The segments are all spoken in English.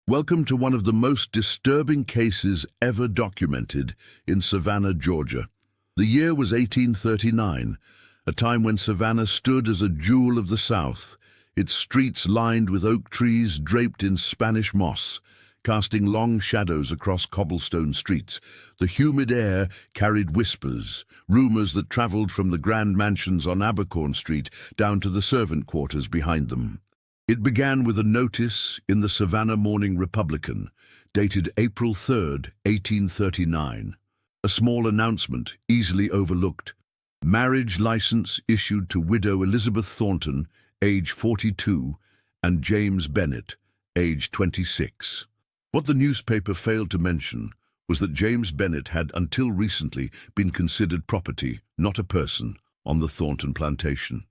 Welcome to one of the most disturbing cases ever documented in Savannah, Georgia. The year was 1839, a time when Savannah stood as a jewel of the South, its streets lined with oak trees draped in Spanish moss, casting long shadows across cobblestone streets. The humid air carried whispers, rumors that traveled from the grand mansions on Abercorn Street down to the servant quarters behind them. It began with a notice in the Savannah Morning Republican, dated April 3rd, 1839. A small announcement, easily overlooked. Marriage license issued to widow Elizabeth Thornton, age 42, and James Bennett, age 26. What the newspaper failed to mention was that James Bennett had until recently been considered property, not a person, on the Thornton plantation.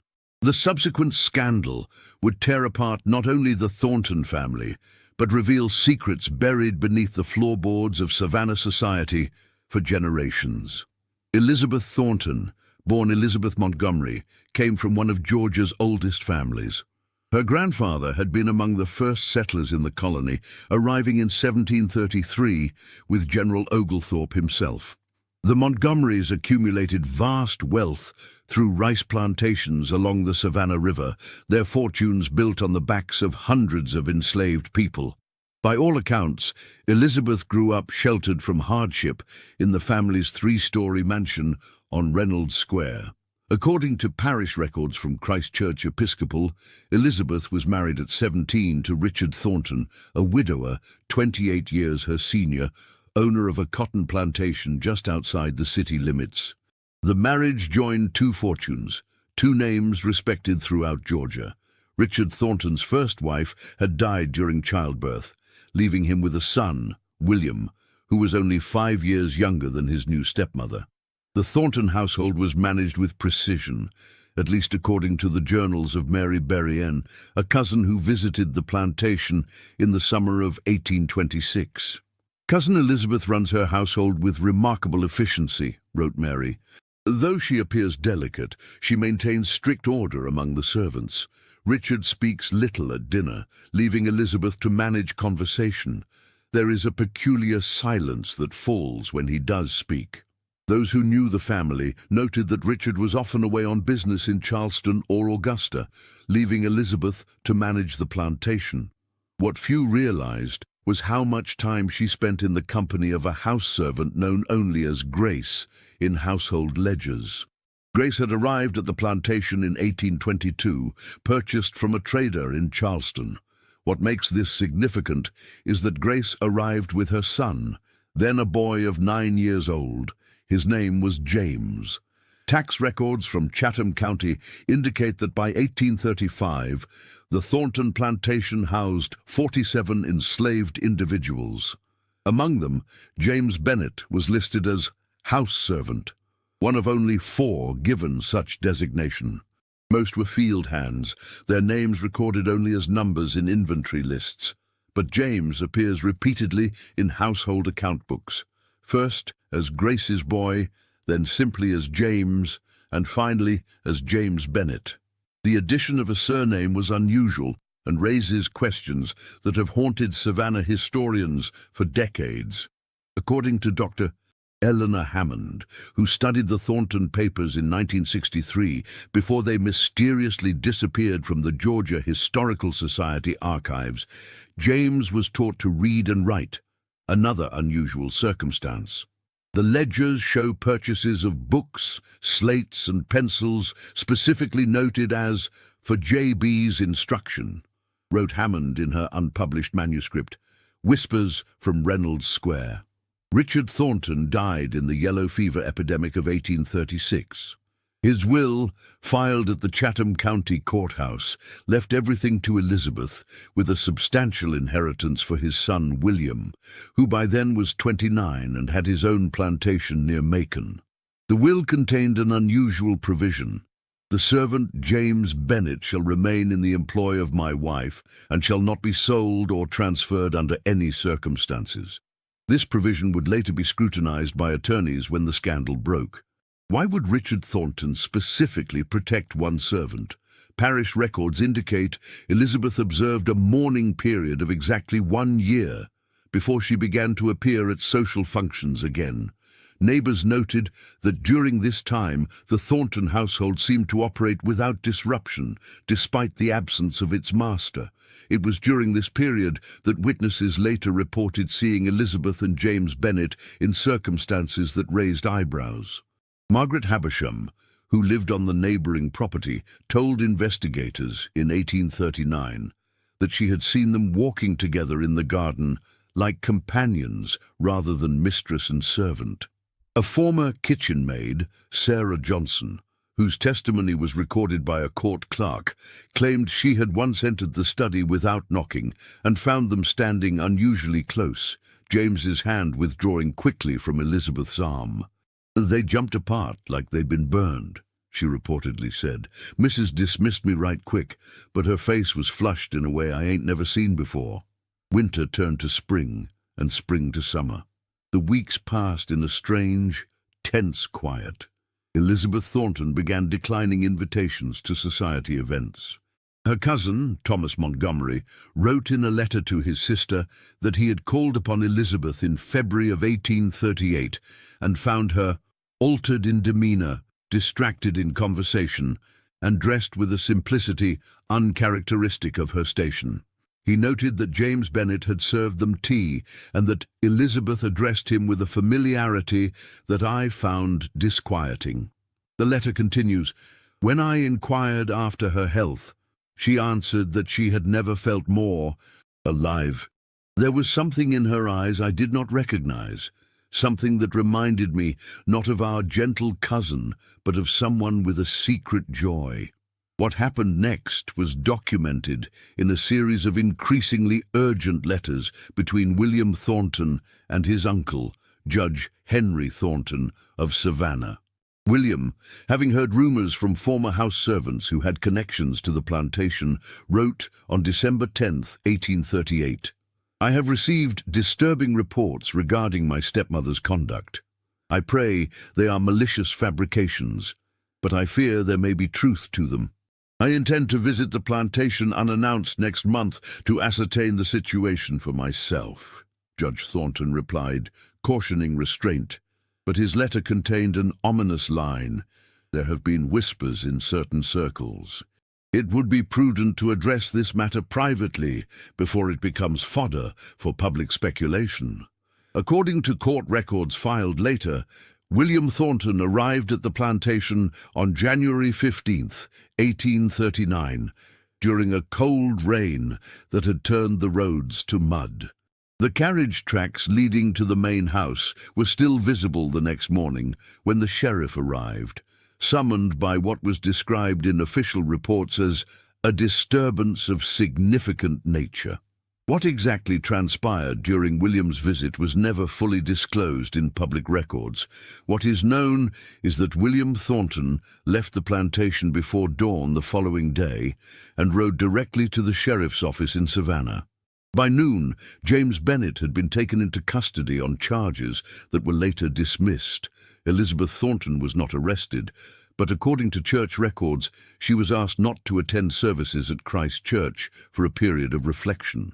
The subsequent scandal would tear apart not only the Thornton family, but reveal secrets buried beneath the floorboards of Savannah society for generations. Elizabeth Thornton, born Elizabeth Montgomery, came from one of Georgia's oldest families. Her grandfather had been among the first settlers in the colony, arriving in 1733 with General Oglethorpe himself. The Montgomerys accumulated vast wealth through rice plantations along the Savannah River, their fortunes built on the backs of hundreds of enslaved people. By all accounts, Elizabeth grew up sheltered from hardship in the family's three-story mansion on Reynolds Square. According to parish records from Christchurch Episcopal, Elizabeth was married at 17 to Richard Thornton, a widower, 28 years her senior, owner of a cotton plantation just outside the city limits. The marriage joined two fortunes, two names respected throughout Georgia. Richard Thornton's first wife had died during childbirth, leaving him with a son, William, who was only 5 years younger than his new stepmother. The Thornton household was managed with precision, at least according to the journals of Mary Berrien, a cousin who visited the plantation in the summer of 1826. "Cousin Elizabeth runs her household with remarkable efficiency," wrote Mary. "Though she appears delicate, she maintains strict order among the servants. Richard speaks little at dinner, leaving Elizabeth to manage conversation. There is a peculiar silence that falls when he does speak." Those who knew the family noted that Richard was often away on business in Charleston or Augusta, leaving Elizabeth to manage the plantation. What few realized was how much time she spent in the company of a house servant known only as Grace in household ledgers. Grace had arrived at the plantation in 1822, purchased from a trader in Charleston. What makes this significant is that Grace arrived with her son, then a boy of 9 years old. His name was James. Tax records from Chatham County indicate that by 1835, the Thornton plantation housed 47 enslaved individuals. Among them, James Bennett was listed as house servant, one of only 4 given such designation. Most were field hands, their names recorded only as numbers in inventory lists. But James appears repeatedly in household account books, first as Grace's boy, then simply as James, and finally as James Bennett. The addition of a surname was unusual and raises questions that have haunted Savannah historians for decades. According to Dr. Eleanor Hammond, who studied the Thornton papers in 1963 before they mysteriously disappeared from the Georgia Historical Society archives, James was taught to read and write, another unusual circumstance. The ledgers show purchases of books, slates, and pencils specifically noted as "for J.B.'s instruction," wrote Hammond in her unpublished manuscript, Whispers from Reynolds Square. Richard Thornton died in the yellow fever epidemic of 1836. His will, filed at the Chatham County Courthouse, left everything to Elizabeth, with a substantial inheritance for his son William, who by then was 29 and had his own plantation near Macon. The will contained an unusual provision. "The servant James Bennett shall remain in the employ of my wife, and shall not be sold or transferred under any circumstances." This provision would later be scrutinized by attorneys when the scandal broke. Why would Richard Thornton specifically protect one servant? Parish records indicate Elizabeth observed a mourning period of exactly 1 year before she began to appear at social functions again. Neighbours noted that during this time the Thornton household seemed to operate without disruption, despite the absence of its master. It was during this period that witnesses later reported seeing Elizabeth and James Bennet in circumstances that raised eyebrows. Margaret Habersham, who lived on the neighbouring property, told investigators in 1839 that she had seen them walking together in the garden like companions rather than mistress and servant. A former kitchen maid, Sarah Johnson, whose testimony was recorded by a court clerk, claimed she had once entered the study without knocking and found them standing unusually close, James's hand withdrawing quickly from Elizabeth's arm. "They jumped apart like they'd been burned," she reportedly said. "Mrs. dismissed me right quick, but her face was flushed in a way I ain't never seen before." Winter turned to spring, and spring to summer. The weeks passed in a strange, tense quiet. Elizabeth Thornton began declining invitations to society events. Her cousin, Thomas Montgomery, wrote in a letter to his sister that he had called upon Elizabeth in February of 1838 and found her altered in demeanour, distracted in conversation, and dressed with a simplicity uncharacteristic of her station. He noted that James Bennet had served them tea and that Elizabeth addressed him with a familiarity that I found disquieting. The letter continues, "When I inquired after her health, she answered that she had never felt more alive. There was something in her eyes I did not recognize, something that reminded me not of our gentle cousin, but of someone with a secret joy." What happened next was documented in a series of increasingly urgent letters between William Thornton and his uncle, Judge Henry Thornton of Savannah. William, having heard rumors from former house servants who had connections to the plantation, wrote on December 10, 1838, "I have received disturbing reports regarding my stepmother's conduct. I pray they are malicious fabrications, but I fear there may be truth to them. I intend to visit the plantation unannounced next month to ascertain the situation for myself," Judge Thornton replied, cautioning restraint. But his letter contained an ominous line. "There have been whispers in certain circles. It would be prudent to address this matter privately before it becomes fodder for public speculation." According to court records filed later, William Thornton arrived at the plantation on January 15, 1839, during a cold rain that had turned the roads to mud. The carriage tracks leading to the main house were still visible the next morning when the sheriff arrived, summoned by what was described in official reports as a disturbance of significant nature. What exactly transpired during William's visit was never fully disclosed in public records. What is known is that William Thornton left the plantation before dawn the following day and rode directly to the sheriff's office in Savannah. By noon, James Bennet had been taken into custody on charges that were later dismissed. Elizabeth Thornton was not arrested, but according to church records, she was asked not to attend services at Christ Church for a period of reflection.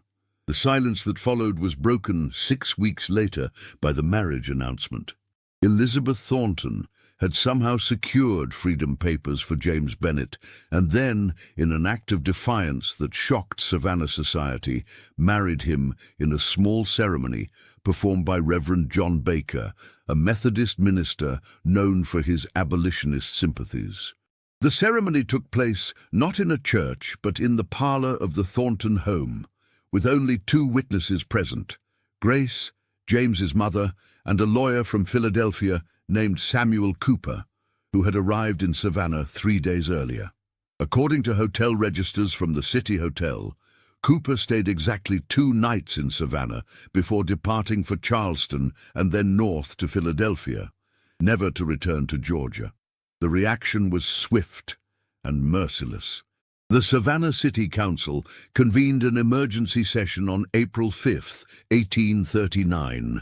The silence that followed was broken 6 weeks later by the marriage announcement. Elizabeth Thornton had somehow secured freedom papers for James Bennet, and then, in an act of defiance that shocked Savannah society, married him in a small ceremony performed by Reverend John Baker, a Methodist minister known for his abolitionist sympathies. The ceremony took place not in a church, but in the parlor of the Thornton home, with only 2 witnesses present, Grace, James's mother, and a lawyer from Philadelphia named Samuel Cooper, who had arrived in Savannah 3 days earlier. According to hotel registers from the City Hotel, Cooper stayed exactly 2 nights in Savannah before departing for Charleston and then north to Philadelphia, never to return to Georgia. The reaction was swift and merciless. The Savannah City Council convened an emergency session on April 5, 1839.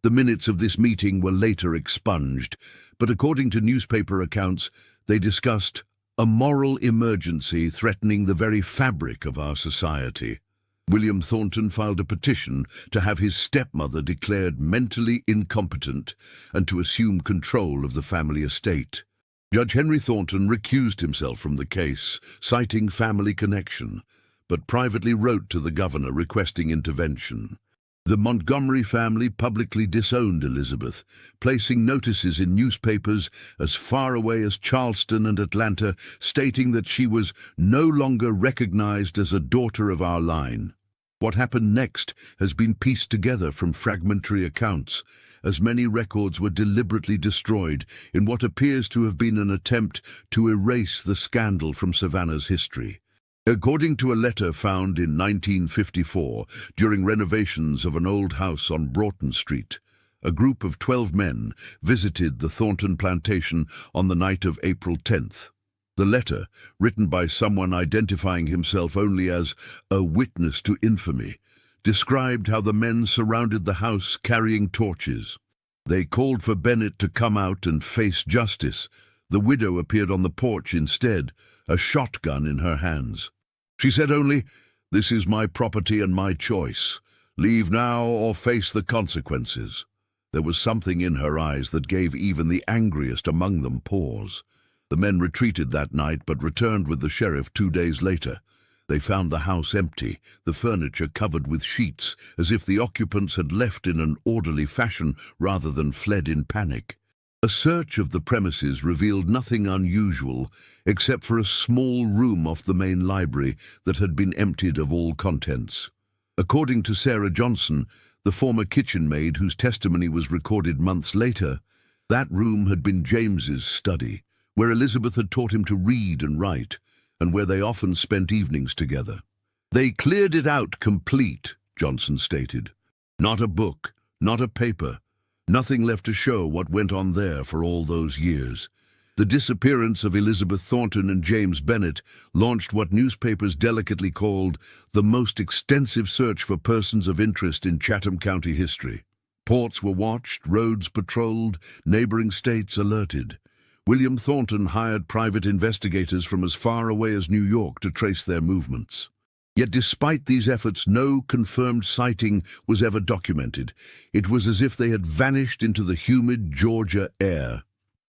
The minutes of this meeting were later expunged, but according to newspaper accounts, they discussed a moral emergency threatening the very fabric of our society. William Thornton filed a petition to have his stepmother declared mentally incompetent and to assume control of the family estate. Judge Henry Thornton recused himself from the case, citing family connection, but privately wrote to the governor requesting intervention. The Montgomery family publicly disowned Elizabeth, placing notices in newspapers as far away as Charleston and Atlanta, stating that she was no longer recognized as a daughter of our line. What happened next has been pieced together from fragmentary accounts, as many records were deliberately destroyed in what appears to have been an attempt to erase the scandal from Savannah's history. According to a letter found in 1954 during renovations of an old house on Broughton Street, a group of 12 men visited the Thornton plantation on the night of April 10th. The letter, written by someone identifying himself only as a witness to infamy, described how the men surrounded the house carrying torches. They called for Bennett to come out and face justice. The widow appeared on the porch instead, a shotgun in her hands. She said only, "This is my property and my choice. Leave now or face the consequences." There was something in her eyes that gave even the angriest among them pause. The men retreated that night but returned with the sheriff 2 days later. They found the house empty, the furniture covered with sheets, as if the occupants had left in an orderly fashion rather than fled in panic. A search of the premises revealed nothing unusual except for a small room off the main library that had been emptied of all contents. According to Sarah Johnson, the former kitchen maid whose testimony was recorded months later, that room had been James's study, where Elizabeth had taught him to read and write, and where they often spent evenings together. "They cleared it out complete," Johnson stated. "Not a book, not a paper. Nothing left to show what went on there for all those years." The disappearance of Elizabeth Thornton and James Bennett launched what newspapers delicately called the most extensive search for persons of interest in Chatham County history. Ports were watched, roads patrolled, neighboring states alerted. William Thornton hired private investigators from as far away as New York to trace their movements. Yet despite these efforts, no confirmed sighting was ever documented. It was as if they had vanished into the humid Georgia air.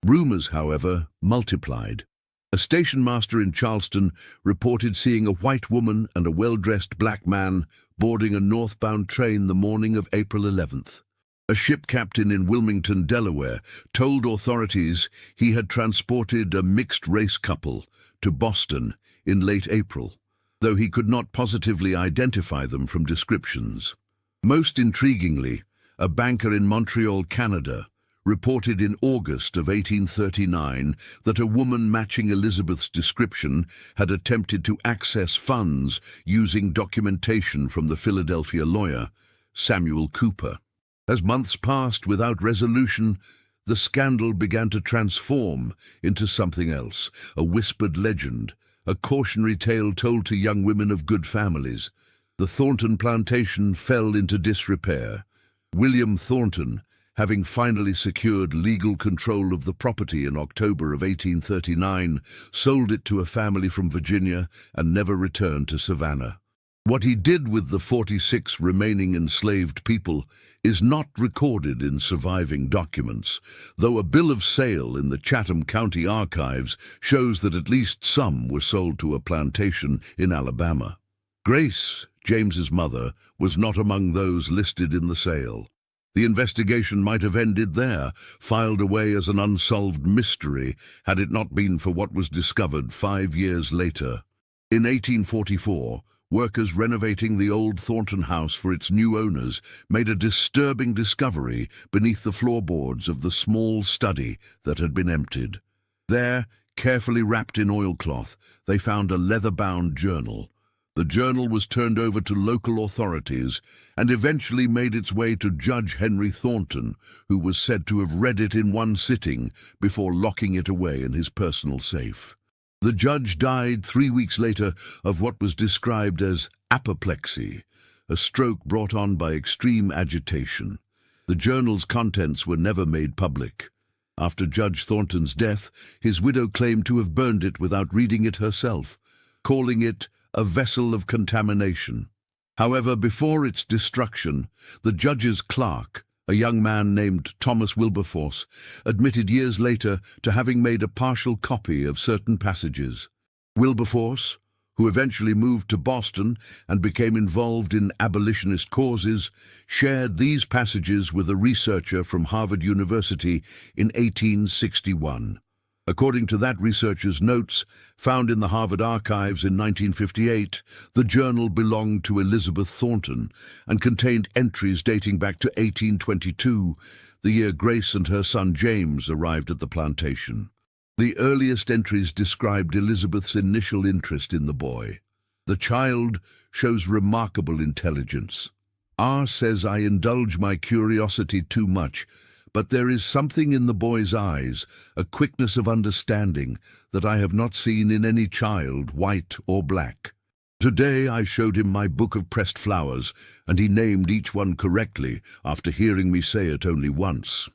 Rumors, however, multiplied. A station master in Charleston reported seeing a white woman and a well-dressed black man boarding a northbound train the morning of April 11th. A ship captain in Wilmington, Delaware, told authorities he had transported a mixed-race couple to Boston in late April, though he could not positively identify them from descriptions. Most intriguingly, a banker in Montreal, Canada, reported in August of 1839 that a woman matching Elizabeth's description had attempted to access funds using documentation from the Philadelphia lawyer, Samuel Cooper. As months passed without resolution, the scandal began to transform into something else, a whispered legend, a cautionary tale told to young women of good families. The Thornton plantation fell into disrepair. William Thornton, having finally secured legal control of the property in October of 1839, sold it to a family from Virginia and never returned to Savannah. What he did with the 46 remaining enslaved people is not recorded in surviving documents, though a bill of sale in the Chatham County archives shows that at least some were sold to a plantation in Alabama. Grace, James's mother, was not among those listed in the sale. The investigation might have ended there, filed away as an unsolved mystery, had it not been for what was discovered 5 years later. In 1844, workers renovating the old Thornton house for its new owners made a disturbing discovery beneath the floorboards of the small study that had been emptied. There, carefully wrapped in oilcloth, they found a leather-bound journal. The journal was turned over to local authorities and eventually made its way to Judge Henry Thornton, who was said to have read it in one sitting before locking it away in his personal safe. The judge died 3 weeks later of what was described as apoplexy, a stroke brought on by extreme agitation. The journal's contents were never made public. After Judge Thornton's death, his widow claimed to have burned it without reading it herself, calling it a vessel of contamination. However, before its destruction, the judge's clerk, a young man named Thomas Wilberforce, admitted years later to having made a partial copy of certain passages. Wilberforce, who eventually moved to Boston and became involved in abolitionist causes, shared these passages with a researcher from Harvard University in 1861. According to that researcher's notes, found in the Harvard archives in 1958, the journal belonged to Elizabeth Thornton and contained entries dating back to 1822, the year Grace and her son James arrived at the plantation. The earliest entries described Elizabeth's initial interest in the boy. The child shows remarkable intelligence. R. says, "I indulge my curiosity too much, but there is something in the boy's eyes, a quickness of understanding, that I have not seen in any child, white or black. Today I showed him my book of pressed flowers, and he named each one correctly after hearing me say it only once."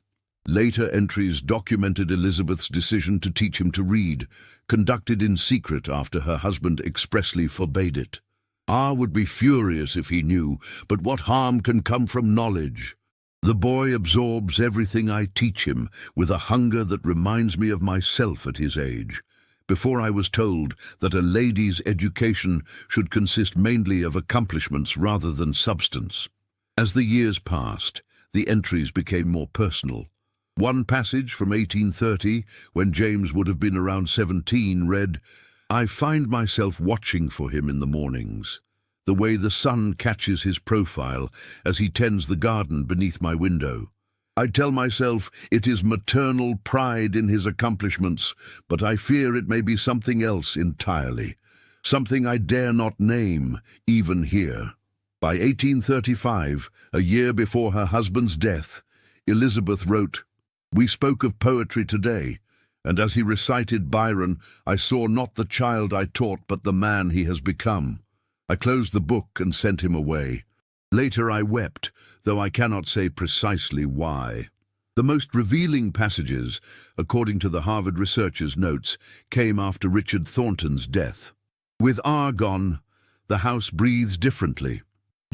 Later entries documented Elizabeth's decision to teach him to read, conducted in secret after her husband expressly forbade it. R. would be furious if he knew, but what harm can come from knowledge? The boy absorbs everything I teach him with a hunger that reminds me of myself at his age. Before I was told that a lady's education should consist mainly of accomplishments rather than substance. As the years passed, the entries became more personal. One passage from 1830, when James would have been around 17, read, "I find myself watching for him in the mornings, the way the sun catches his profile as he tends the garden beneath my window. I tell myself it is maternal pride in his accomplishments, but I fear it may be something else entirely, something I dare not name, even here." By 1835, a year before her husband's death, Elizabeth wrote, "We spoke of poetry today, and as he recited Byron, I saw not the child I taught, but the man he has become. I closed the book and sent him away. Later I wept, though I cannot say precisely why." The most revealing passages, according to the Harvard researcher's notes, came after Richard Thornton's death. With R gone, the house breathes differently.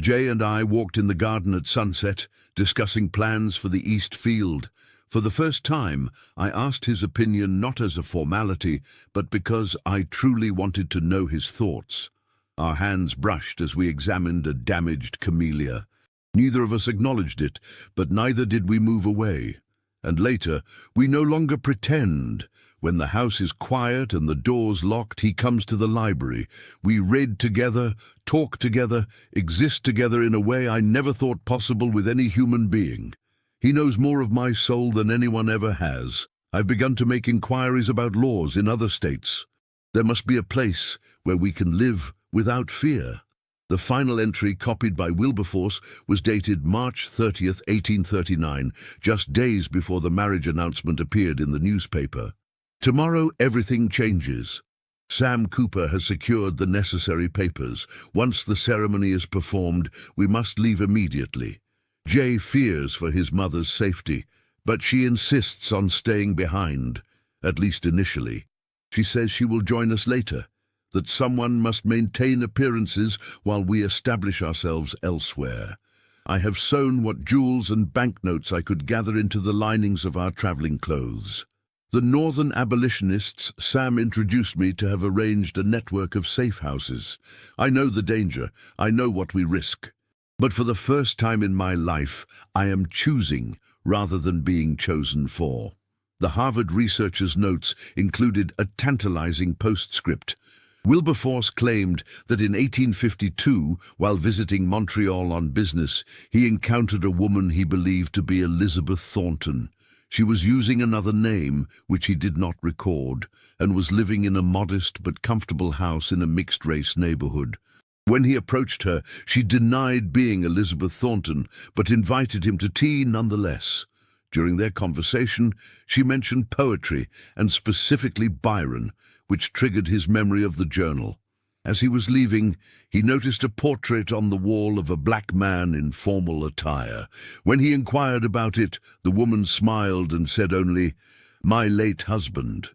Jay and I walked in the garden at sunset, discussing plans for the East Field. For the first time, I asked his opinion not as a formality, but because I truly wanted to know his thoughts. Our hands brushed as we examined a damaged camellia. Neither of us acknowledged it, but neither did we move away. And later, we no longer pretend. When the house is quiet and the doors locked, he comes to the library. We read together, talk together, exist together in a way I never thought possible with any human being. He knows more of my soul than anyone ever has. I've begun to make inquiries about laws in other states. There must be a place where we can live without fear. The final entry, copied by Wilberforce, was dated March 30th, 1839, just days before the marriage announcement appeared in the newspaper. "Tomorrow everything changes. Sam Cooper has secured the necessary papers. Once the ceremony is performed, we must leave immediately. Jay fears for his mother's safety, but she insists on staying behind, at least initially. She says she will join us later, that someone must maintain appearances while we establish ourselves elsewhere. I have sewn what jewels and banknotes I could gather into the linings of our traveling clothes. The northern abolitionists Sam introduced me to have arranged a network of safe houses. I know the danger, I know what we risk. But for the first time in my life, I am choosing rather than being chosen for." The Harvard researcher's notes included a tantalizing postscript. Wilberforce claimed that in 1852, while visiting Montreal on business, he encountered a woman he believed to be Elizabeth Thornton. She was using another name, which he did not record, and was living in a modest but comfortable house in a mixed-race neighborhood. When he approached her, she denied being Elizabeth Thornton, but invited him to tea nonetheless. During their conversation, she mentioned poetry, and specifically Byron, which triggered his memory of the journal. As he was leaving, he noticed a portrait on the wall of a black man in formal attire. When he inquired about it, the woman smiled and said only, "My late husband.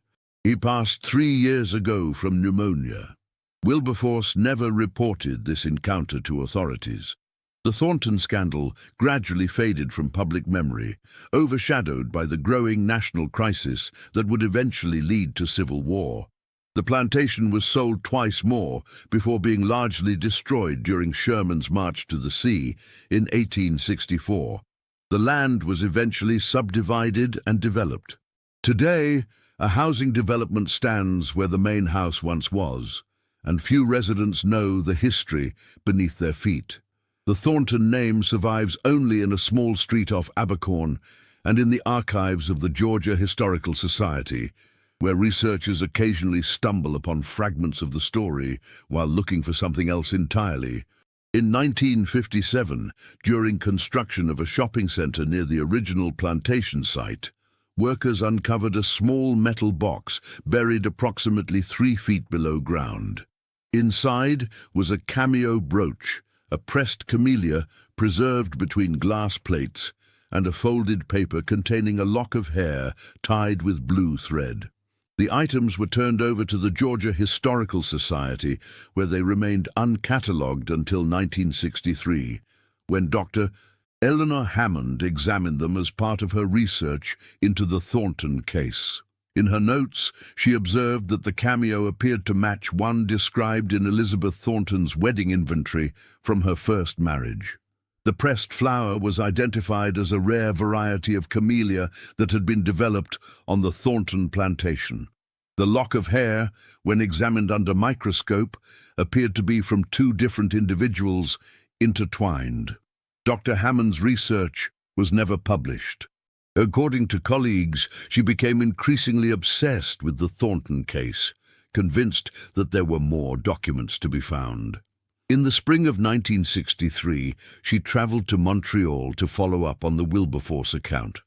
He passed 3 years ago from pneumonia." Wilberforce never reported this encounter to authorities. The Thornton scandal gradually faded from public memory, overshadowed by the growing national crisis that would eventually lead to civil war. The plantation was sold twice more before being largely destroyed during Sherman's march to the sea in 1864. The land was eventually subdivided and developed. Today, a housing development stands where the main house once was, and few residents know the history beneath their feet. The Thornton name survives only in a small street off Abercorn and in the archives of the Georgia Historical Society, where researchers occasionally stumble upon fragments of the story while looking for something else entirely. In 1957, during construction of a shopping center near the original plantation site, workers uncovered a small metal box buried approximately 3 feet below ground. Inside was a cameo brooch, a pressed camellia preserved between glass plates, and a folded paper containing a lock of hair tied with blue thread. The items were turned over to the Georgia Historical Society, where they remained uncatalogued until 1963, when Dr. Eleanor Hammond examined them as part of her research into the Thornton case. In her notes, she observed that the cameo appeared to match one described in Elizabeth Thornton's wedding inventory from her first marriage. The pressed flower was identified as a rare variety of camellia that had been developed on the Thornton plantation. The lock of hair, when examined under microscope, appeared to be from 2 different individuals intertwined. Dr. Hammond's research was never published. According to colleagues, she became increasingly obsessed with the Thornton case, convinced that there were more documents to be found. In the spring of 1963, she traveled to Montreal to follow up on the Wilberforce account.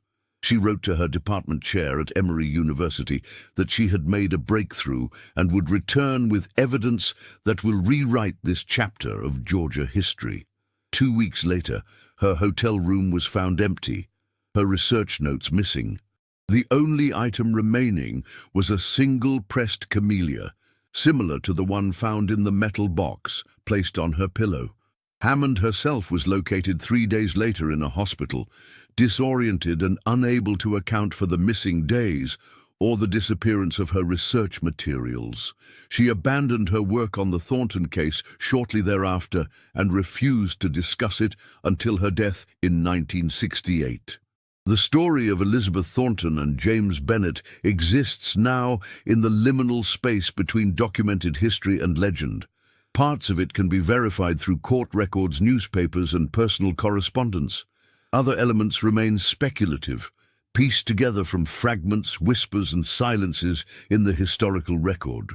She wrote to her department chair at Emory University that she had made a breakthrough and would return with evidence that will rewrite this chapter of Georgia history. 2 weeks later, her hotel room was found empty, her research notes missing. The only item remaining was a single pressed camellia, similar to the one found in the metal box placed on her pillow. Hammond herself was located 3 days later in a hospital, disoriented and unable to account for the missing days or the disappearance of her research materials. She abandoned her work on the Thornton case shortly thereafter and refused to discuss it until her death in 1968. The story of Elizabeth Thornton and James Bennett exists now in the liminal space between documented history and legend. Parts of it can be verified through court records, newspapers, and personal correspondence. Other elements remain speculative, pieced together from fragments, whispers, and silences in the historical record.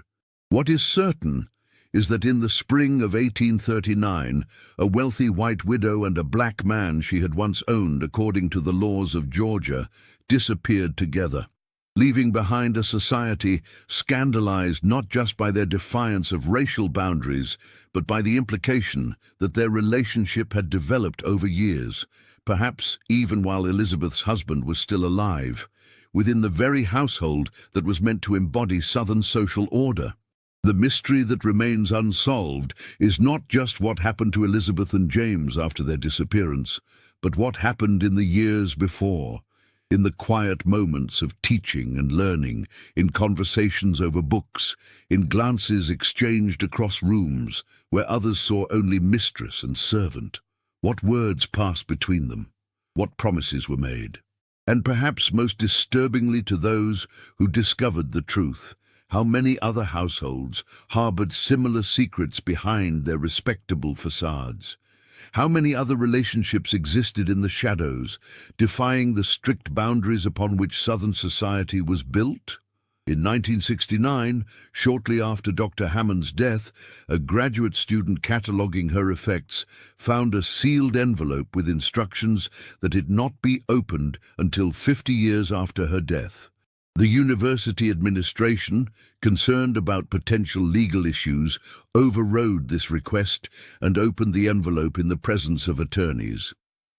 What is certain is that in the spring of 1839, a wealthy white widow and a black man she had once owned according to the laws of Georgia disappeared together, leaving behind a society scandalized not just by their defiance of racial boundaries, but by the implication that their relationship had developed over years, perhaps even while Elizabeth's husband was still alive, within the very household that was meant to embody Southern social order. The mystery that remains unsolved is not just what happened to Elizabeth and James after their disappearance, but what happened in the years before, in the quiet moments of teaching and learning, in conversations over books, in glances exchanged across rooms where others saw only mistress and servant. What words passed between them? What promises were made? And perhaps most disturbingly to those who discovered the truth, how many other households harbored similar secrets behind their respectable facades? How many other relationships existed in the shadows, defying the strict boundaries upon which Southern society was built? In 1969, shortly after Dr. Hammond's death, a graduate student cataloguing her effects found a sealed envelope with instructions that it not be opened until 50 years after her death. The university administration, concerned about potential legal issues, overrode this request and opened the envelope in the presence of attorneys.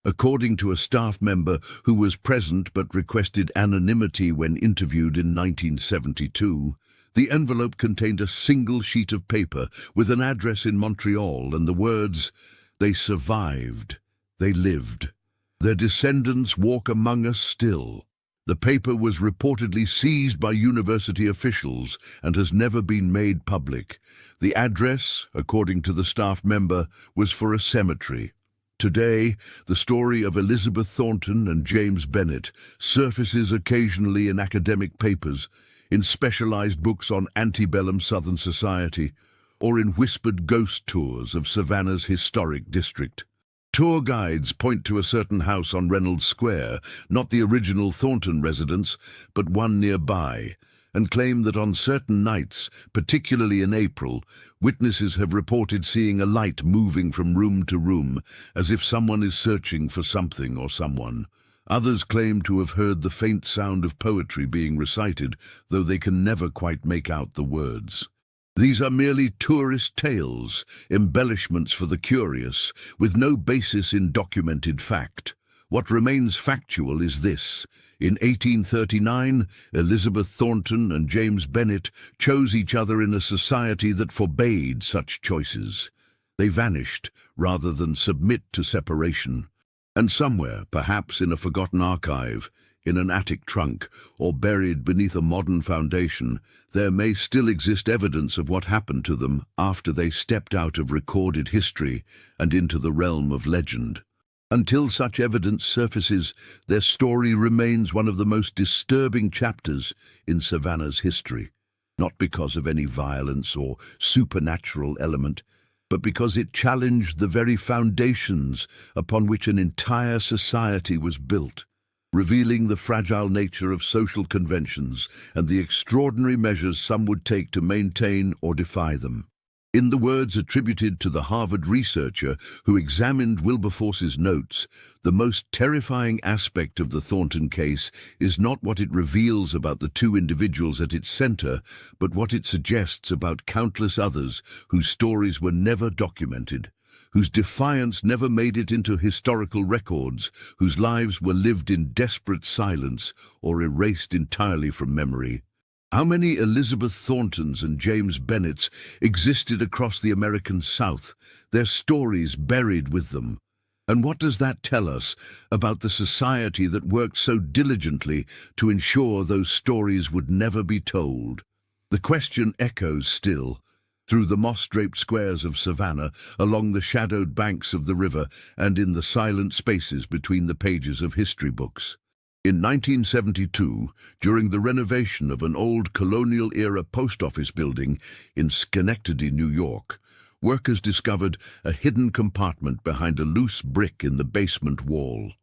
According to a staff member who was present but requested anonymity when interviewed in 1972, the envelope contained a single sheet of paper with an address in Montreal and the words, "They survived, they lived. Their descendants walk among us still." The paper was reportedly seized by university officials and has never been made public. The address, according to the staff member, was for a cemetery. Today, the story of Elizabeth Thornton and James Bennett surfaces occasionally in academic papers, in specialized books on antebellum Southern society, or in whispered ghost tours of Savannah's historic district. Tour guides point to a certain house on Reynolds Square, not the original Thornton residence, but one nearby, and claim that on certain nights, particularly in April, witnesses have reported seeing a light moving from room to room, as if someone is searching for something or someone. Others claim to have heard the faint sound of poetry being recited, though they can never quite make out the words. These are merely tourist tales, embellishments for the curious, with no basis in documented fact. What remains factual is this. In 1839, Elizabeth Thornton and James Bennett chose each other in a society that forbade such choices. They vanished rather than submit to separation. And somewhere, perhaps in a forgotten archive, in an attic trunk, or buried beneath a modern foundation, there may still exist evidence of what happened to them after they stepped out of recorded history and into the realm of legend. Until such evidence surfaces, their story remains one of the most disturbing chapters in Savannah's history, not because of any violence or supernatural element, but because it challenged the very foundations upon which an entire society was built, revealing the fragile nature of social conventions and the extraordinary measures some would take to maintain or defy them. In the words attributed to the Harvard researcher who examined Wilberforce's notes, the most terrifying aspect of the Thornton case is not what it reveals about the two individuals at its center, but what it suggests about countless others whose stories were never documented, whose defiance never made it into historical records, whose lives were lived in desperate silence or erased entirely from memory. How many Elizabeth Thorntons and James Bennetts existed across the American South, their stories buried with them? And what does that tell us about the society that worked so diligently to ensure those stories would never be told? The question echoes still, through the moss-draped squares of Savannah, along the shadowed banks of the river, and in the silent spaces between the pages of history books. In 1972, during the renovation of an old colonial-era post office building in Schenectady, New York, workers discovered a hidden compartment behind a loose brick in the basement wall.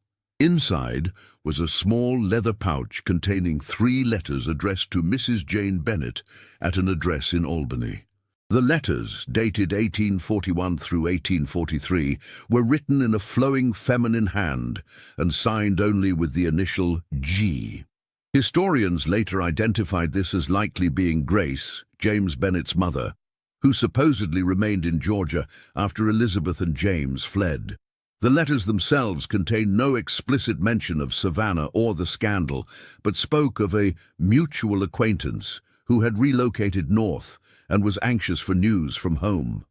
Inside was a small leather pouch containing 3 letters addressed to Mrs. Jane Bennett at an address in Albany. The letters, dated 1841 through 1843, were written in a flowing feminine hand and signed only with the initial G. Historians later identified this as likely being Grace, James Bennett's mother, who supposedly remained in Georgia after Elizabeth and James fled. The letters themselves contain no explicit mention of Savannah or the scandal, but spoke of a mutual acquaintance who had relocated north and was anxious for news from home.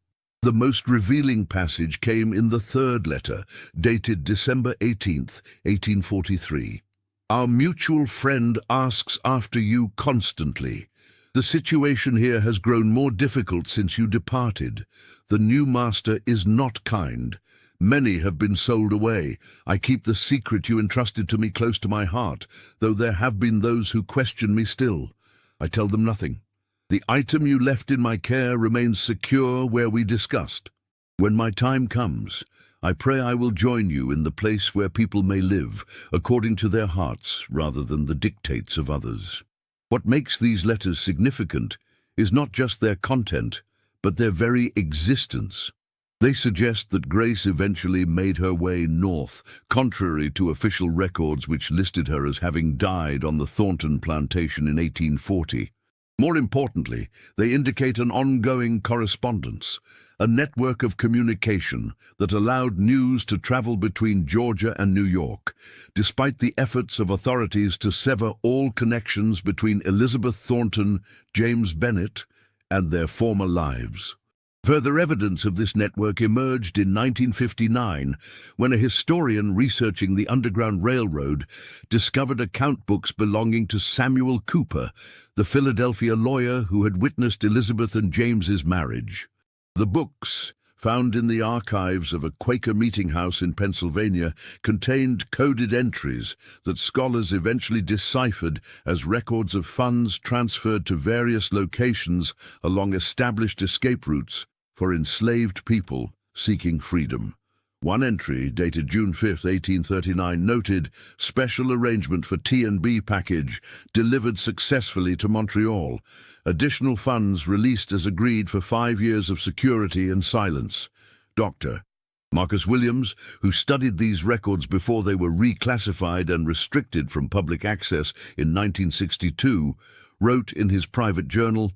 The most revealing passage came in the 3rd letter, dated December 18th, 1843. Our mutual friend asks after you constantly. The situation here has grown more difficult since you departed. The new master is not kind. Many have been sold away. I keep the secret you entrusted to me close to my heart, though there have been those who question me still. I tell them nothing. The item you left in my care remains secure where we discussed. When my time comes, I pray I will join you in the place where people may live, according to their hearts rather than the dictates of others. What makes these letters significant is not just their content, but their very existence. They suggest that Grace eventually made her way north, contrary to official records which listed her as having died on the Thornton plantation in 1840. More importantly, they indicate an ongoing correspondence, a network of communication that allowed news to travel between Georgia and New York, despite the efforts of authorities to sever all connections between Elizabeth Thornton, James Bennett, and their former lives. Further evidence of this network emerged in 1959 when a historian researching the Underground Railroad discovered account books belonging to Samuel Cooper, the Philadelphia lawyer who had witnessed Elizabeth and James's marriage. The books, found in the archives of a Quaker meeting house in Pennsylvania, contained coded entries that scholars eventually deciphered as records of funds transferred to various locations along established escape routes for enslaved people seeking freedom. One entry, dated June 5, 1839, noted, "Special arrangement for T&B package delivered successfully to Montreal. Additional funds released as agreed for 5 years of security and silence." Dr. Marcus Williams, who studied these records before they were reclassified and restricted from public access in 1962, wrote in his private journal,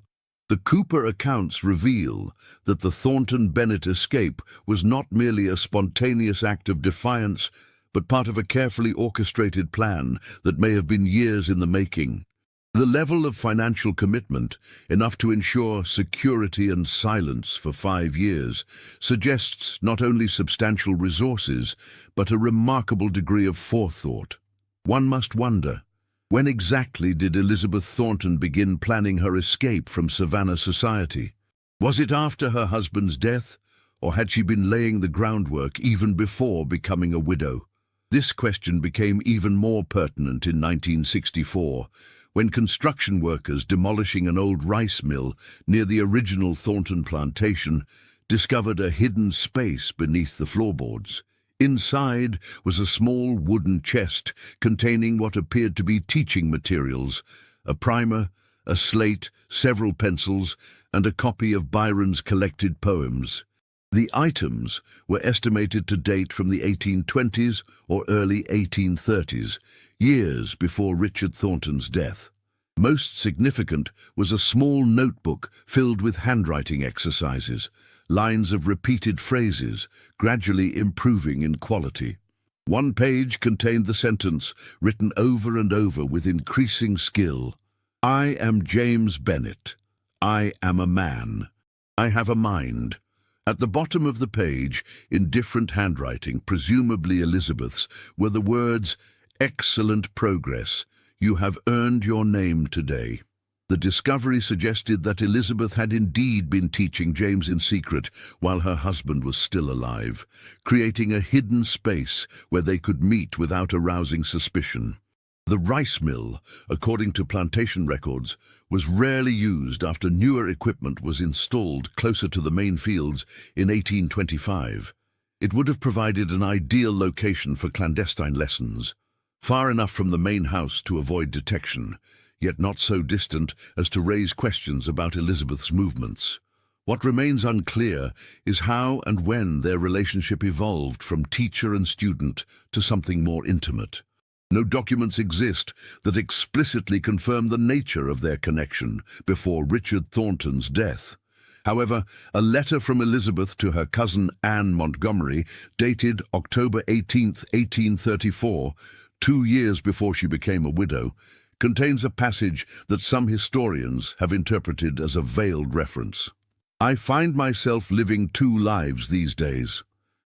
"The Cooper accounts reveal that the Thornton-Bennett escape was not merely a spontaneous act of defiance, but part of a carefully orchestrated plan that may have been years in the making. The level of financial commitment, enough to ensure security and silence for 5 years, suggests not only substantial resources, but a remarkable degree of forethought. One must wonder, when exactly did Elizabeth Thornton begin planning her escape from Savannah society? Was it after her husband's death, or had she been laying the groundwork even before becoming a widow? This question became even more pertinent in 1964, when construction workers demolishing an old rice mill near the original Thornton plantation discovered a hidden space beneath the floorboards. Inside was a small wooden chest containing what appeared to be teaching materials, a primer, a slate, several pencils, and a copy of Byron's collected poems. The items were estimated to date from the 1820s or early 1830s, years before Richard Thornton's death. Most significant was a small notebook filled with handwriting exercises, lines of repeated phrases, gradually improving in quality. One page contained the sentence, written over and over with increasing skill, "I am James Bennett. I am a man. I have a mind." At the bottom of the page, in different handwriting, presumably Elizabeth's, were the words, "Excellent progress. You have earned your name today." The discovery suggested that Elizabeth had indeed been teaching James in secret while her husband was still alive, creating a hidden space where they could meet without arousing suspicion. The rice mill, according to plantation records, was rarely used after newer equipment was installed closer to the main fields in 1825. It would have provided an ideal location for clandestine lessons, far enough from the main house to avoid detection, yet not so distant as to raise questions about Elizabeth's movements. What remains unclear is how and when their relationship evolved from teacher and student to something more intimate. No documents exist that explicitly confirm the nature of their connection before Richard Thornton's death. However, a letter from Elizabeth to her cousin Anne Montgomery, dated October 18, 1834, 2 years before she became a widow, contains a passage that some historians have interpreted as a veiled reference. "I find myself living 2 lives these days.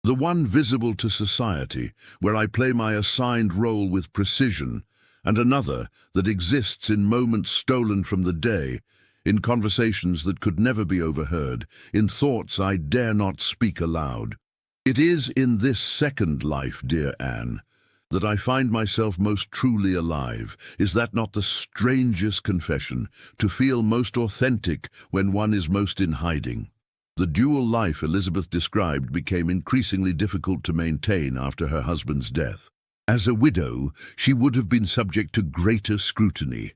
The one visible to society, where I play my assigned role with precision, and another that exists in moments stolen from the day, in conversations that could never be overheard, in thoughts I dare not speak aloud. It is in this second life, dear Anne, that I find myself most truly alive. Is that not the strangest confession, to feel most authentic when one is most in hiding?" The dual life Elizabeth described became increasingly difficult to maintain after her husband's death. As a widow, she would have been subject to greater scrutiny,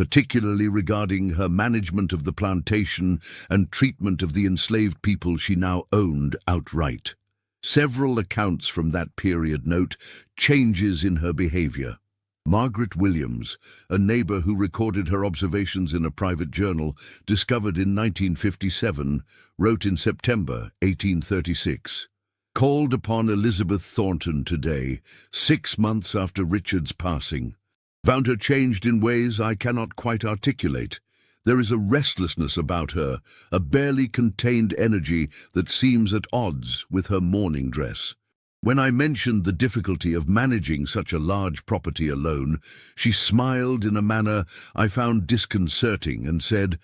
particularly regarding her management of the plantation and treatment of the enslaved people she now owned outright. Several accounts from that period note changes in her behavior. Margaret Williams, a neighbor who recorded her observations in a private journal discovered in 1957, wrote in September 1836, "Called upon Elizabeth Thornton today, 6 months after Richard's passing. Found her changed in ways I cannot quite articulate. There is a restlessness about her, a barely contained energy that seems at odds with her mourning dress. When I mentioned the difficulty of managing such a large property alone, she smiled in a manner I found disconcerting and said,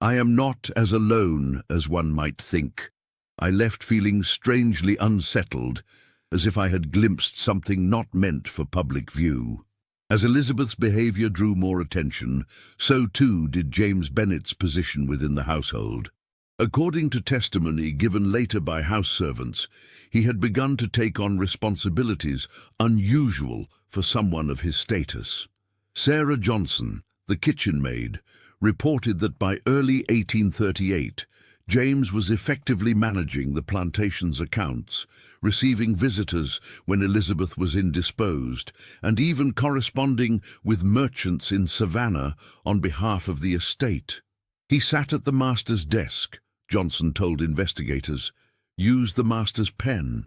'I am not as alone as one might think.' I left feeling strangely unsettled, as if I had glimpsed something not meant for public view." As Elizabeth's behavior drew more attention, so too did James Bennet's position within the household. According to testimony given later by house servants, he had begun to take on responsibilities unusual for someone of his status. Sarah Johnson, the kitchen maid, reported that by early 1838, James was effectively managing the plantation's accounts, receiving visitors when Elizabeth was indisposed, and even corresponding with merchants in Savannah on behalf of the estate. He sat at the master's desk, Johnson told investigators, used the master's pen,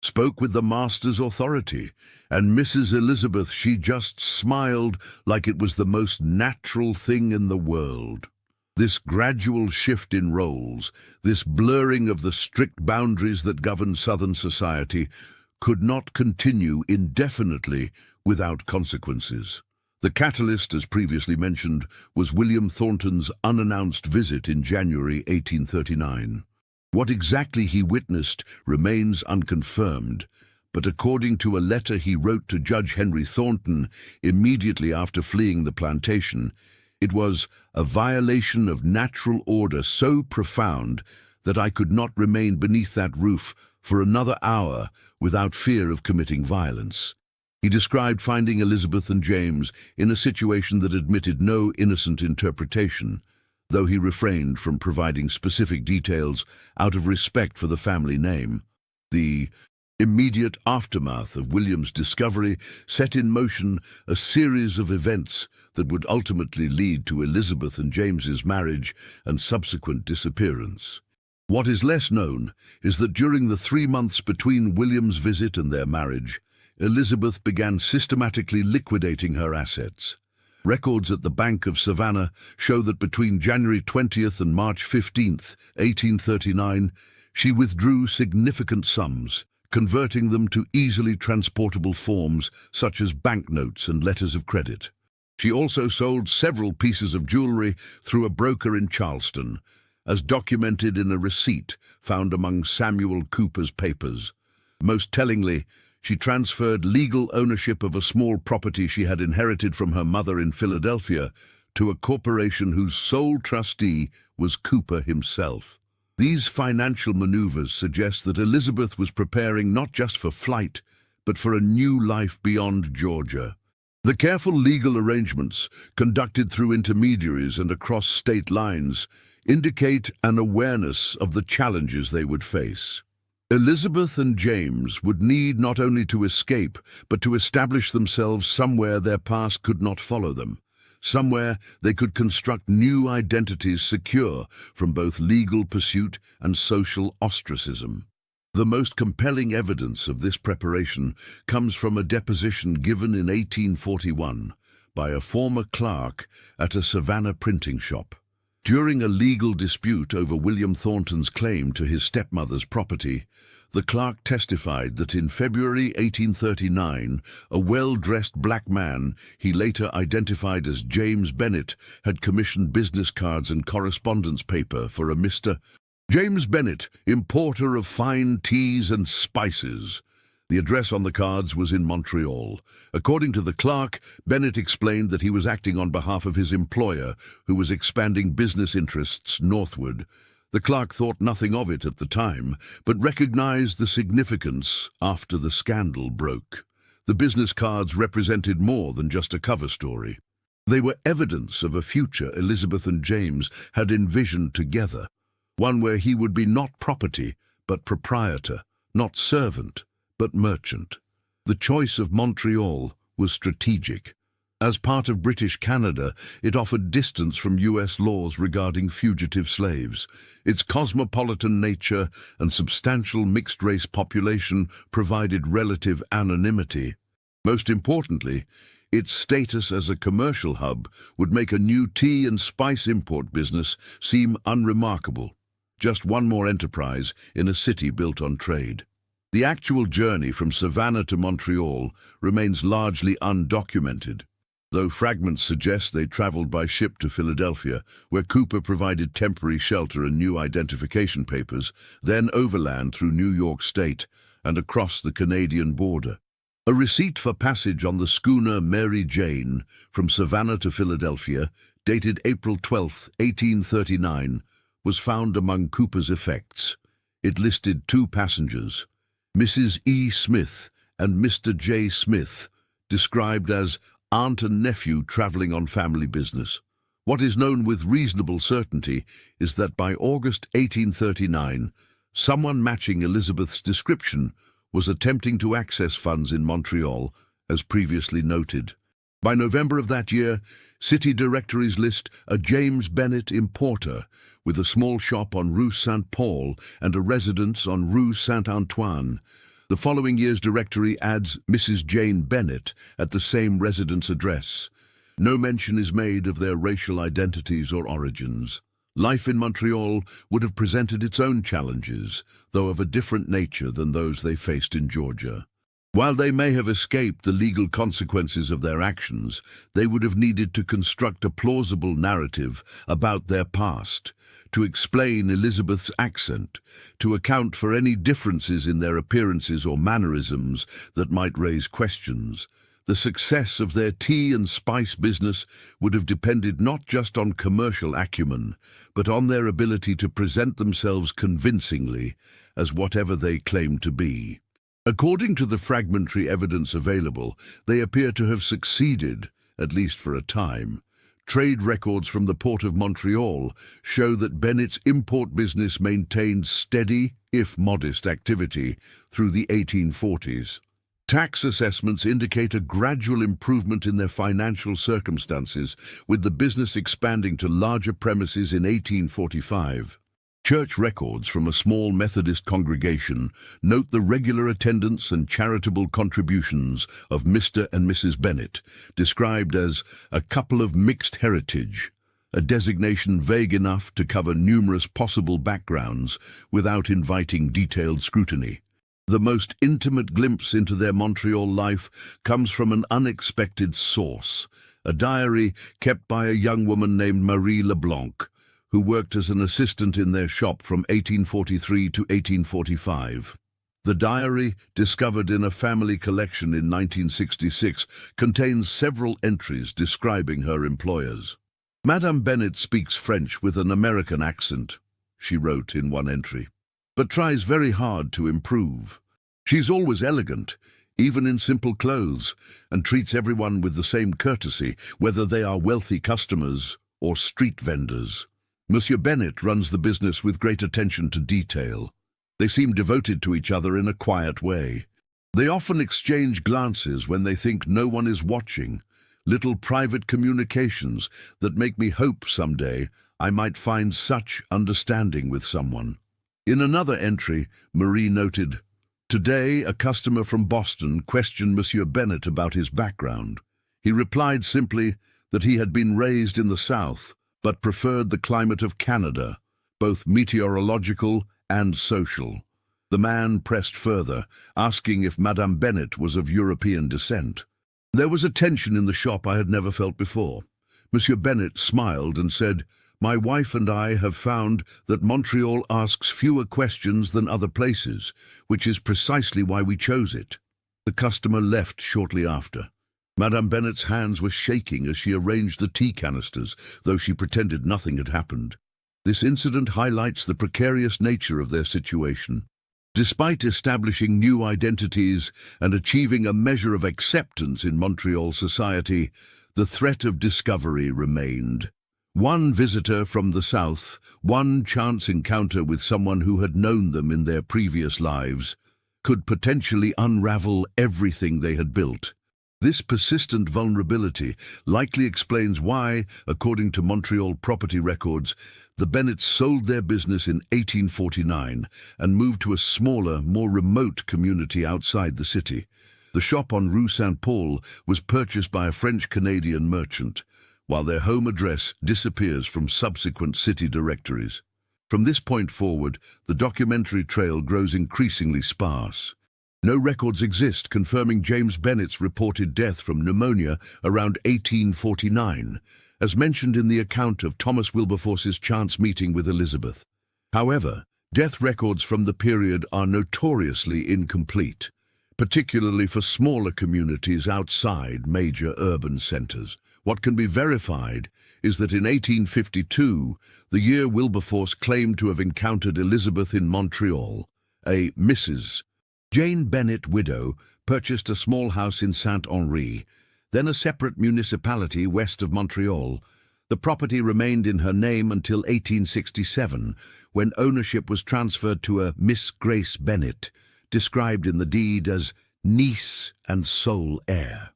spoke with the master's authority, and Mrs. Elizabeth, she just smiled like it was the most natural thing in the world. This gradual shift in roles, this blurring of the strict boundaries that govern Southern society, could not continue indefinitely without consequences. The catalyst, as previously mentioned, was William Thornton's unannounced visit in January 1839. What exactly he witnessed remains unconfirmed, but according to a letter he wrote to Judge Henry Thornton immediately after fleeing the plantation, it was a violation of natural order so profound that I could not remain beneath that roof for another hour without fear of committing violence. He described finding Elizabeth and James in a situation that admitted no innocent interpretation, though he refrained from providing specific details out of respect for the family name. The immediate aftermath of William's discovery set in motion a series of events that would ultimately lead to Elizabeth and James's marriage and subsequent disappearance. What is less known is that during the 3 months between William's visit and their marriage, Elizabeth began systematically liquidating her assets. Records at the Bank of Savannah show that between January 20th and March 15th, 1839, she withdrew significant sums, converting them to easily transportable forms such as banknotes and letters of credit. She also sold several pieces of jewelry through a broker in Charleston, as documented in a receipt found among Samuel Cooper's papers. Most tellingly, she transferred legal ownership of a small property she had inherited from her mother in Philadelphia to a corporation whose sole trustee was Cooper himself. These financial maneuvers suggest that Elizabeth was preparing not just for flight, but for a new life beyond Georgia. The careful legal arrangements, conducted through intermediaries and across state lines, indicate an awareness of the challenges they would face. Elizabeth and James would need not only to escape, but to establish themselves somewhere their past could not follow them, somewhere they could construct new identities secure from both legal pursuit and social ostracism. The most compelling evidence of this preparation comes from a deposition given in 1841 by a former clerk at a Savannah printing shop. During a legal dispute over William Thornton's claim to his stepmother's property, the clerk testified that in February 1839, a well-dressed black man, he later identified as James Bennet, had commissioned business cards and correspondence paper for a Mr. James Bennet, importer of fine teas and spices. The address on the cards was in Montreal. According to the clerk, Bennet explained that he was acting on behalf of his employer, who was expanding business interests northward. The clerk thought nothing of it at the time, but recognized the significance after the scandal broke. The business cards represented more than just a cover story. They were evidence of a future Elizabeth and James had envisioned together, one where he would be not property, but proprietor, not servant, but merchant. The choice of Montreal was strategic. As part of British Canada, it offered distance from US laws regarding fugitive slaves. Its cosmopolitan nature and substantial mixed-race population provided relative anonymity. Most importantly, its status as a commercial hub would make a new tea and spice import business seem unremarkable. Just one more enterprise in a city built on trade. The actual journey from Savannah to Montreal remains largely undocumented, though fragments suggest they traveled by ship to Philadelphia, where Cooper provided temporary shelter and new identification papers, then overland through New York State and across the Canadian border. A receipt for passage on the schooner Mary Jane from Savannah to Philadelphia, dated April 12, 1839, was found among Cooper's effects. It listed two passengers, Mrs. E. Smith and Mr. J. Smith, described as aunt and nephew traveling on family business. What is known with reasonable certainty is that by August 1839, someone matching Elizabeth's description was attempting to access funds in Montreal, as previously noted. By November of that year, city directories list a James Bennett importer with a small shop on Rue Saint-Paul and a residence on Rue Saint-Antoine. The following year's directory adds Mrs. Jane Bennett at the same residence address. No mention is made of their racial identities or origins. Life in Montreal would have presented its own challenges, though of a different nature than those they faced in Georgia. While they may have escaped the legal consequences of their actions, they would have needed to construct a plausible narrative about their past, to explain Elizabeth's accent, to account for any differences in their appearances or mannerisms that might raise questions. The success of their tea and spice business would have depended not just on commercial acumen, but on their ability to present themselves convincingly as whatever they claimed to be. According to the fragmentary evidence available, they appear to have succeeded, at least for a time. Trade records from the Port of Montreal show that Bennett's import business maintained steady, if modest, activity through the 1840s. Tax assessments indicate a gradual improvement in their financial circumstances, with the business expanding to larger premises in 1845. Church records from a small Methodist congregation note the regular attendance and charitable contributions of Mr. and Mrs. Bennett, described as a couple of mixed heritage, a designation vague enough to cover numerous possible backgrounds without inviting detailed scrutiny. The most intimate glimpse into their Montreal life comes from an unexpected source, a diary kept by a young woman named Marie Leblanc, who worked as an assistant in their shop from 1843 to 1845. The diary, discovered in a family collection in 1966, contains several entries describing her employers. Madame Bennett speaks French with an American accent, she wrote in one entry, but tries very hard to improve. She's always elegant, even in simple clothes, and treats everyone with the same courtesy, whether they are wealthy customers or street vendors. Monsieur Bennett runs the business with great attention to detail. They seem devoted to each other in a quiet way. They often exchange glances when they think no one is watching, little private communications that make me hope someday I might find such understanding with someone. In another entry, Marie noted, "Today, a customer from Boston questioned Monsieur Bennett about his background. He replied simply that he had been raised in the South, but preferred the climate of Canada, both meteorological and social." The man pressed further, asking if Madame Bennett was of European descent. There was a tension in the shop I had never felt before. Monsieur Bennett smiled and said, "My wife and I have found that Montreal asks fewer questions than other places, which is precisely why we chose it." The customer left shortly after. Madame Bennett's hands were shaking as she arranged the tea canisters, though she pretended nothing had happened. This incident highlights the precarious nature of their situation. Despite establishing new identities and achieving a measure of acceptance in Montreal society, The threat of discovery remained. One visitor from the south, one chance encounter with someone who had known them in their previous lives, could potentially unravel everything they had built. This persistent vulnerability likely explains why, according to Montreal property records, the Bennets sold their business in 1849 and moved to a smaller, more remote community outside the city. The shop on Rue Saint-Paul was purchased by a French-Canadian merchant, while their home address disappears from subsequent city directories. From this point forward, the documentary trail grows increasingly sparse. No records exist confirming James Bennet's reported death from pneumonia around 1849, as mentioned in the account of Thomas Wilberforce's chance meeting with Elizabeth. However, death records from the period are notoriously incomplete, particularly for smaller communities outside major urban centers. What can be verified is that in 1852, the year Wilberforce claimed to have encountered Elizabeth in Montreal, a Mrs. Jane Bennet widow purchased a small house in Saint-Henri, then a separate municipality west of Montreal. The property remained in her name until 1867, when ownership was transferred to a Miss Grace Bennet, described in the deed as niece and sole heir.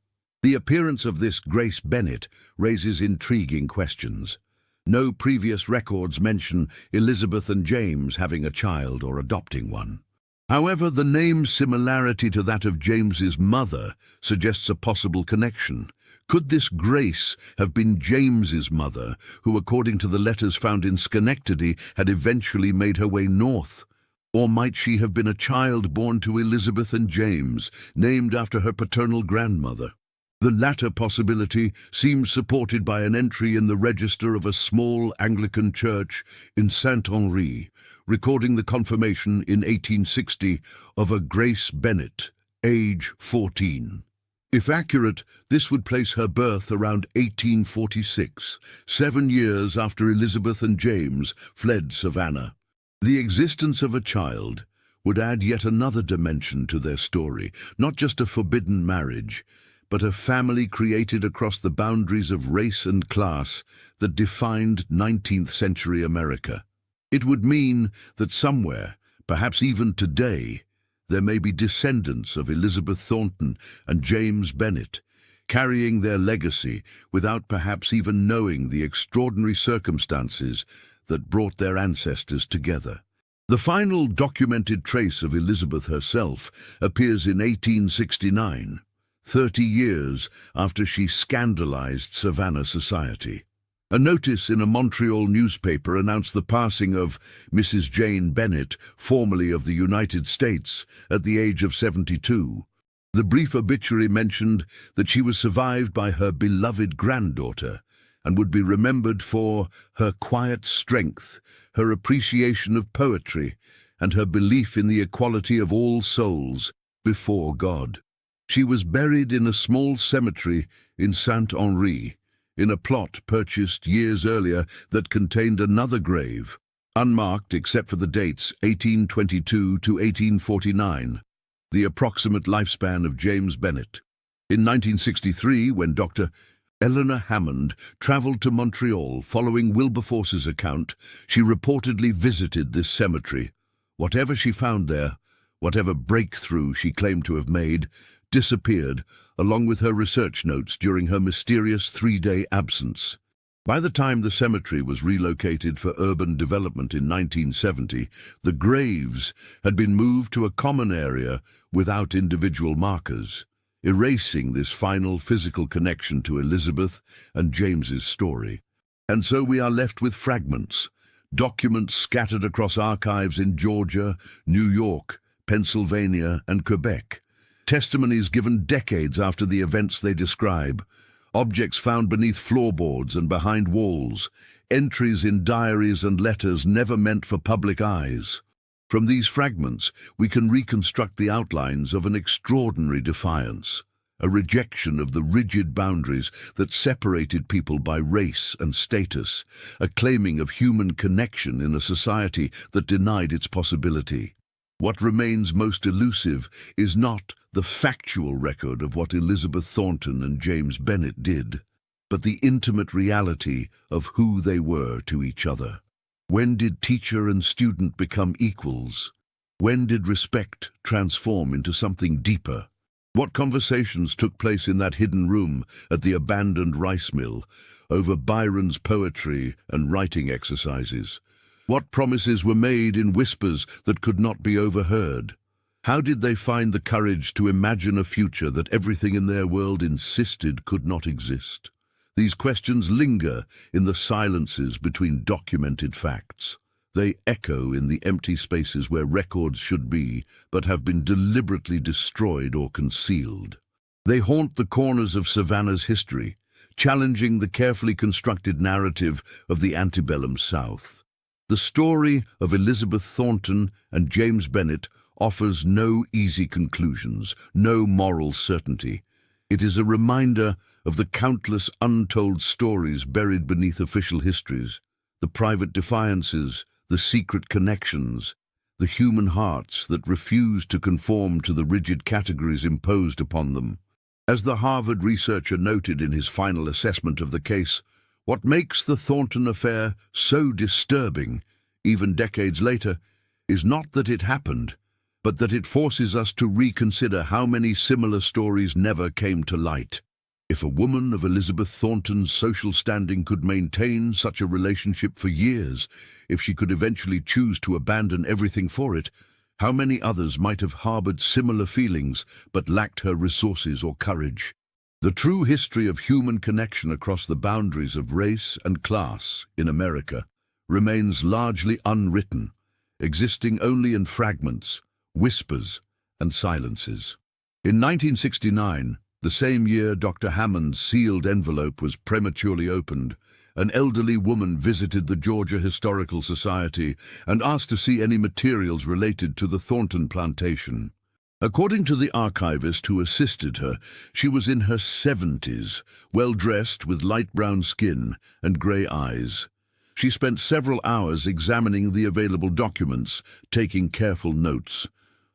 The appearance of this Grace Bennet raises intriguing questions. No previous records mention Elizabeth and James having a child or adopting one. However, the name's similarity to that of James's mother suggests a possible connection. Could this Grace have been James's mother, who, according to the letters found in Schenectady, had eventually made her way north? Or might she have been a child born to Elizabeth and James, named after her paternal grandmother? The latter possibility seems supported by an entry in the register of a small Anglican church in Saint-Henri, recording the confirmation in 1860 of a Grace Bennet, age 14. If accurate, this would place her birth around 1846, 7 years after Elizabeth and James fled Savannah. The existence of a child would add yet another dimension to their story, not just a forbidden marriage, but a family created across the boundaries of race and class that defined 19th century America. It would mean that somewhere, perhaps even today, there may be descendants of Elizabeth Thornton and James Bennet, carrying their legacy without perhaps even knowing the extraordinary circumstances that brought their ancestors together. The final documented trace of Elizabeth herself appears in 1869, 30 years after she scandalized Savannah society. A notice in a Montreal newspaper announced the passing of Mrs. Jane Bennet, formerly of the United States, at the age of 72. The brief obituary mentioned that she was survived by her beloved granddaughter and would be remembered for her quiet strength, her appreciation of poetry, and her belief in the equality of all souls before God. She was buried in a small cemetery in Saint-Henri, in a plot purchased years earlier that contained another grave, unmarked except for the dates 1822 to 1849, the approximate lifespan of James Bennet. In 1963, when Dr. Eleanor Hammond traveled to Montreal following Wilberforce's account, she reportedly visited this cemetery. Whatever she found there, whatever breakthrough she claimed to have made, disappeared, along with her research notes during her mysterious 3-day absence. By the time the cemetery was relocated for urban development in 1970, the graves had been moved to a common area without individual markers, erasing this final physical connection to Elizabeth and James's story. And so we are left with fragments, documents scattered across archives in Georgia, New York, Pennsylvania, and Quebec. Testimonies given decades after the events they describe, objects found beneath floorboards and behind walls, entries in diaries and letters never meant for public eyes. From these fragments, we can reconstruct the outlines of an extraordinary defiance, a rejection of the rigid boundaries that separated people by race and status, a claiming of human connection in a society that denied its possibility. What remains most elusive is not the factual record of what Elizabeth Thornton and James Bennet did, but the intimate reality of who they were to each other. When did teacher and student become equals? When did respect transform into something deeper? What conversations took place in that hidden room at the abandoned rice mill over Byron's poetry and writing exercises? What promises were made in whispers that could not be overheard? How did they find the courage to imagine a future that everything in their world insisted could not exist? These questions linger in the silences between documented facts. They echo in the empty spaces where records should be, but have been deliberately destroyed or concealed. They haunt the corners of Savannah's history, challenging the carefully constructed narrative of the antebellum South. The story of Elizabeth Thornton and James Bennett offers no easy conclusions, no moral certainty. It is a reminder of the countless untold stories buried beneath official histories, the private defiances, the secret connections, the human hearts that refuse to conform to the rigid categories imposed upon them. As the Harvard researcher noted in his final assessment of the case, what makes the Thornton affair so disturbing, even decades later, is not that it happened, but that it forces us to reconsider how many similar stories never came to light. If a woman of Elizabeth Thornton's social standing could maintain such a relationship for years, if she could eventually choose to abandon everything for it, how many others might have harbored similar feelings but lacked her resources or courage? The true history of human connection across the boundaries of race and class in America remains largely unwritten, existing only in fragments, whispers, and silences. In 1969, the same year Dr. Hammond's sealed envelope was prematurely opened, an elderly woman visited the Georgia Historical Society and asked to see any materials related to the Thornton plantation. According to the archivist who assisted her, she was in her 70s, well-dressed with light brown skin and grey eyes. She spent several hours examining the available documents, taking careful notes.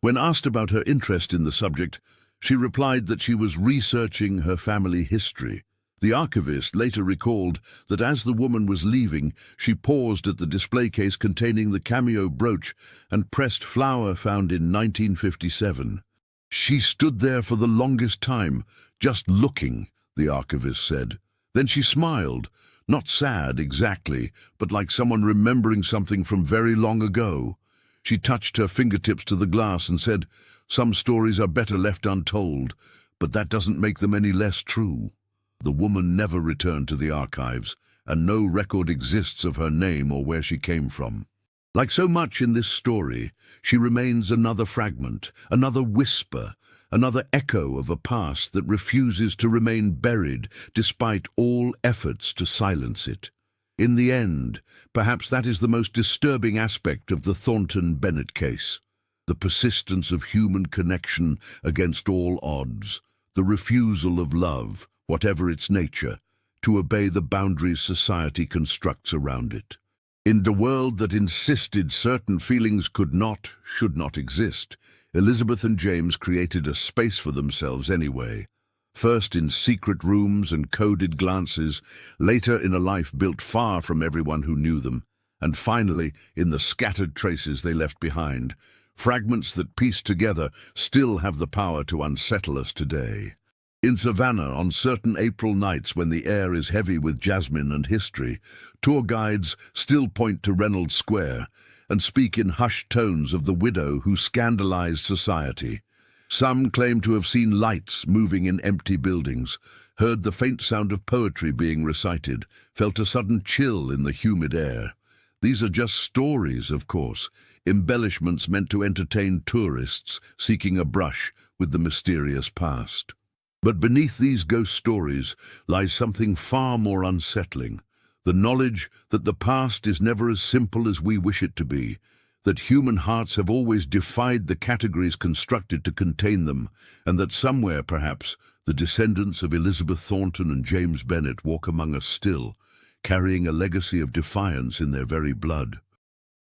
When asked about her interest in the subject, she replied that she was researching her family history. The archivist later recalled that as the woman was leaving, she paused at the display case containing the cameo brooch and pressed flower found in 1957. "She stood there for the longest time, just looking," the archivist said. Then she smiled, not sad exactly, but like someone remembering something from very long ago. She touched her fingertips to the glass and said, "Some stories are better left untold, but that doesn't make them any less true." The woman never returned to the archives, and no record exists of her name or where she came from. Like so much in this story, she remains another fragment, another whisper, another echo of a past that refuses to remain buried despite all efforts to silence it. In the end, perhaps that is the most disturbing aspect of the Thornton-Bennett case. The persistence of human connection against all odds, the refusal of love, whatever its nature, to obey the boundaries society constructs around it. In a world that insisted certain feelings could not, should not exist, Elizabeth and James created a space for themselves anyway. First in secret rooms and coded glances, later in a life built far from everyone who knew them, and finally in the scattered traces they left behind, fragments that pieced together still have the power to unsettle us today. In Savannah, on certain April nights when the air is heavy with jasmine and history, tour guides still point to Reynolds Square and speak in hushed tones of the widow who scandalized society. Some claim to have seen lights moving in empty buildings, heard the faint sound of poetry being recited, felt a sudden chill in the humid air. These are just stories, of course, embellishments meant to entertain tourists seeking a brush with the mysterious past. But beneath these ghost stories lies something far more unsettling, the knowledge that the past is never as simple as we wish it to be, that human hearts have always defied the categories constructed to contain them, and that somewhere, perhaps, the descendants of Elizabeth Thornton and James Bennett walk among us still, carrying a legacy of defiance in their very blood.